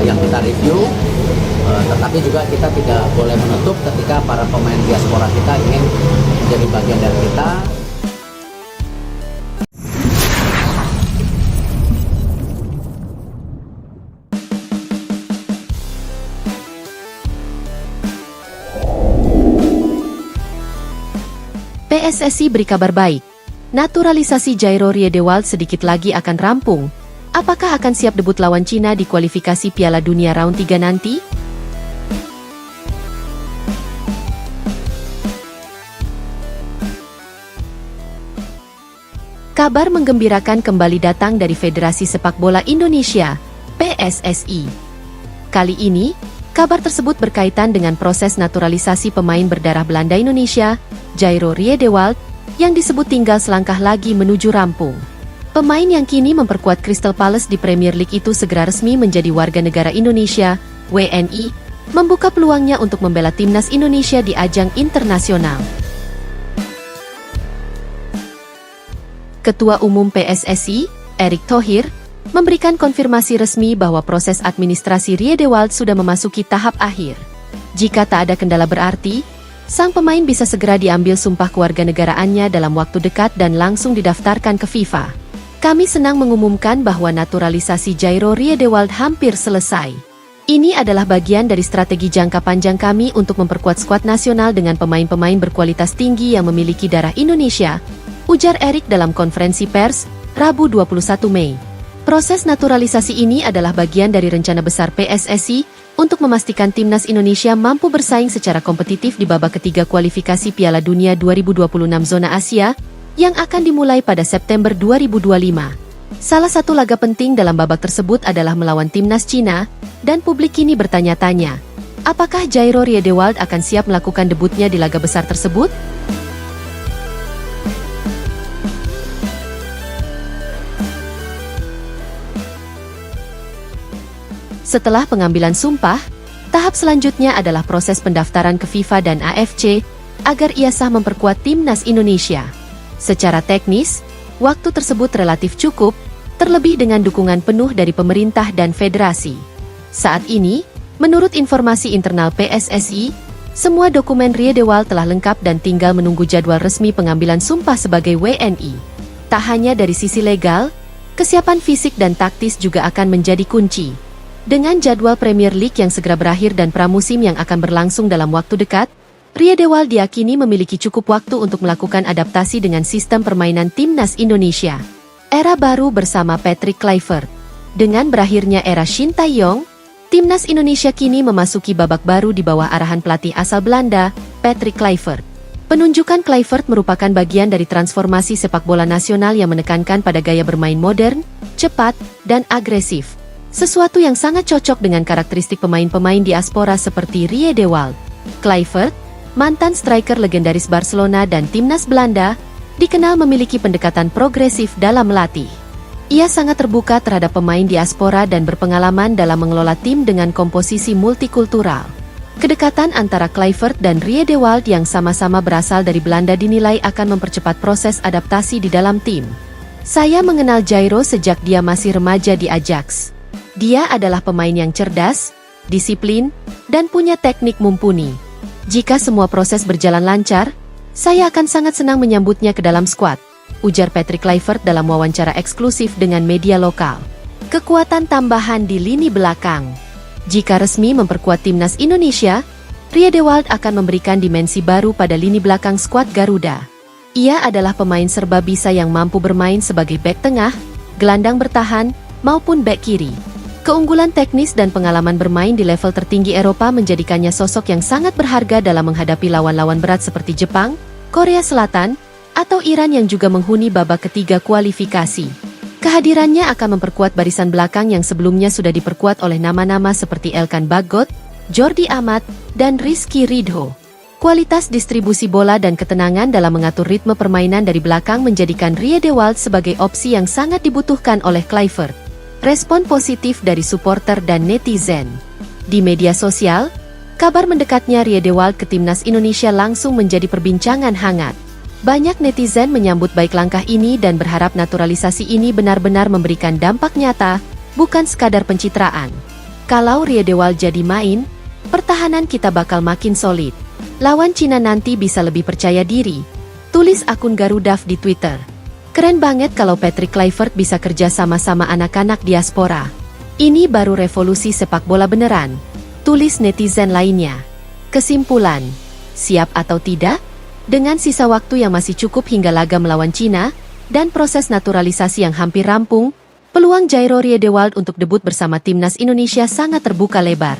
yang kita review. Tetapi juga kita tidak boleh menutup ketika para pemain diaspora kita ingin menjadi bagian dari kita. PSSI beri kabar baik. Naturalisasi Jairo Riedewald sedikit lagi akan rampung. Apakah akan siap debut lawan Cina di kualifikasi Piala Dunia round 3 nanti? Kabar menggembirakan kembali datang dari Federasi Sepak Bola Indonesia, PSSI. Kali ini, kabar tersebut berkaitan dengan proses naturalisasi pemain berdarah Belanda Indonesia, Jairo Riedewald, yang disebut tinggal selangkah lagi menuju rampung. Pemain yang kini memperkuat Crystal Palace di Premier League itu segera resmi menjadi warga negara Indonesia, WNI, membuka peluangnya untuk membela timnas Indonesia di ajang internasional. Ketua Umum PSSI, Erick Thohir, memberikan konfirmasi resmi bahwa proses administrasi Riedewald sudah memasuki tahap akhir. Jika tak ada kendala berarti, sang pemain bisa segera diambil sumpah kewarganegaraannya dalam waktu dekat dan langsung didaftarkan ke FIFA. Kami senang mengumumkan bahwa naturalisasi Jairo Riedewald hampir selesai. Ini adalah bagian dari strategi jangka panjang kami untuk memperkuat skuad nasional dengan pemain-pemain berkualitas tinggi yang memiliki darah Indonesia, ujar Erick dalam konferensi pers, Rabu 21 Mei. Proses naturalisasi ini adalah bagian dari rencana besar PSSI untuk memastikan timnas Indonesia mampu bersaing secara kompetitif di babak ketiga kualifikasi Piala Dunia 2026 zona Asia yang akan dimulai pada September 2025. Salah satu laga penting dalam babak tersebut adalah melawan timnas Cina, dan publik kini bertanya-tanya, apakah Jairo Riedewald akan siap melakukan debutnya di laga besar tersebut? Setelah pengambilan sumpah, tahap selanjutnya adalah proses pendaftaran ke FIFA dan AFC agar ia sah memperkuat timnas Indonesia. Secara teknis, waktu tersebut relatif cukup, terlebih dengan dukungan penuh dari pemerintah dan federasi. Saat ini, menurut informasi internal PSSI, semua dokumen Riedewald telah lengkap dan tinggal menunggu jadwal resmi pengambilan sumpah sebagai WNI. Tak hanya dari sisi legal, kesiapan fisik dan taktis juga akan menjadi kunci. Dengan jadwal Premier League yang segera berakhir dan pramusim yang akan berlangsung dalam waktu dekat, Riedewald diyakini memiliki cukup waktu untuk melakukan adaptasi dengan sistem permainan timnas Indonesia. Era baru bersama Patrick Kluivert. Dengan berakhirnya era Shin Tae-yong, timnas Indonesia kini memasuki babak baru di bawah arahan pelatih asal Belanda, Patrick Kluivert. Penunjukan Kluivert merupakan bagian dari transformasi sepak bola nasional yang menekankan pada gaya bermain modern, cepat, dan agresif. Sesuatu yang sangat cocok dengan karakteristik pemain-pemain diaspora seperti Riedewald. Kluivert, mantan striker legendaris Barcelona dan timnas Belanda, dikenal memiliki pendekatan progresif dalam melatih. Ia sangat terbuka terhadap pemain diaspora dan berpengalaman dalam mengelola tim dengan komposisi multikultural. Kedekatan antara Kluivert dan Riedewald yang sama-sama berasal dari Belanda dinilai akan mempercepat proses adaptasi di dalam tim. Saya mengenal Jairo sejak dia masih remaja di Ajax. Dia adalah pemain yang cerdas, disiplin, dan punya teknik mumpuni. Jika semua proses berjalan lancar, saya akan sangat senang menyambutnya ke dalam skuad, ujar Patrick Kluivert dalam wawancara eksklusif dengan media lokal. Kekuatan tambahan di lini belakang. Jika resmi memperkuat timnas Indonesia, Riedewald akan memberikan dimensi baru pada lini belakang skuad Garuda. Ia adalah pemain serba bisa yang mampu bermain sebagai bek tengah, gelandang bertahan, maupun bek kiri. Keunggulan teknis dan pengalaman bermain di level tertinggi Eropa menjadikannya sosok yang sangat berharga dalam menghadapi lawan-lawan berat seperti Jepang, Korea Selatan, atau Iran yang juga menghuni babak ketiga kualifikasi. Kehadirannya akan memperkuat barisan belakang yang sebelumnya sudah diperkuat oleh nama-nama seperti Elkan Bagot, Jordi Amat, dan Rizky Ridho. Kualitas distribusi bola dan ketenangan dalam mengatur ritme permainan dari belakang menjadikan Riedewald sebagai opsi yang sangat dibutuhkan oleh Kluivert. Respon positif dari supporter dan netizen. Di media sosial, kabar mendekatnya Riedewald ke timnas Indonesia langsung menjadi perbincangan hangat. Banyak netizen menyambut baik langkah ini dan berharap naturalisasi ini benar-benar memberikan dampak nyata, bukan sekadar pencitraan. Kalau Riedewald jadi main, pertahanan kita bakal makin solid. Lawan Cina nanti bisa lebih percaya diri. Tulis akun Garudaf di Twitter. Keren banget kalau Patrick Kluivert bisa kerja sama-sama anak-anak diaspora. Ini baru revolusi sepak bola beneran. Tulis netizen lainnya. Kesimpulan, siap atau tidak? Dengan sisa waktu yang masih cukup hingga laga melawan Cina, dan proses naturalisasi yang hampir rampung, peluang Jairo Riedewald untuk debut bersama timnas Indonesia sangat terbuka lebar.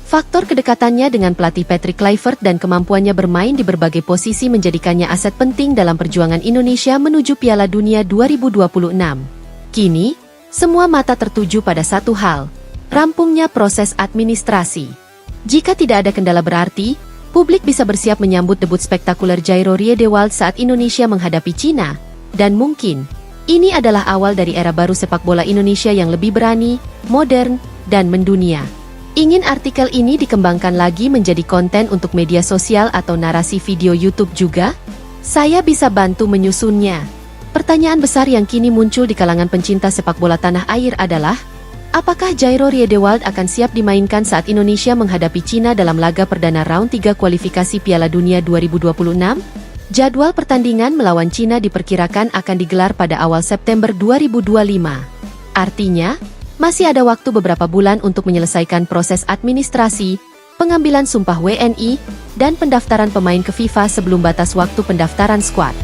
Faktor kedekatannya dengan pelatih Patrick Kluivert dan kemampuannya bermain di berbagai posisi menjadikannya aset penting dalam perjuangan Indonesia menuju Piala Dunia 2026. Kini, semua mata tertuju pada satu hal, rampungnya proses administrasi. Jika tidak ada kendala berarti, publik bisa bersiap menyambut debut spektakuler Jairo Riedewald saat Indonesia menghadapi Cina, dan mungkin ini adalah awal dari era baru sepak bola Indonesia yang lebih berani, modern, dan mendunia. Ingin artikel ini dikembangkan lagi menjadi konten untuk media sosial atau narasi video YouTube juga? Saya bisa bantu menyusunnya. Pertanyaan besar yang kini muncul di kalangan pencinta sepak bola tanah air adalah, apakah Jairo Riedewald akan siap dimainkan saat Indonesia menghadapi Cina dalam laga perdana round 3 kualifikasi Piala Dunia 2026? Jadwal pertandingan melawan Cina diperkirakan akan digelar pada awal September 2025. Artinya, masih ada waktu beberapa bulan untuk menyelesaikan proses administrasi, pengambilan sumpah WNI, dan pendaftaran pemain ke FIFA sebelum batas waktu pendaftaran skuad.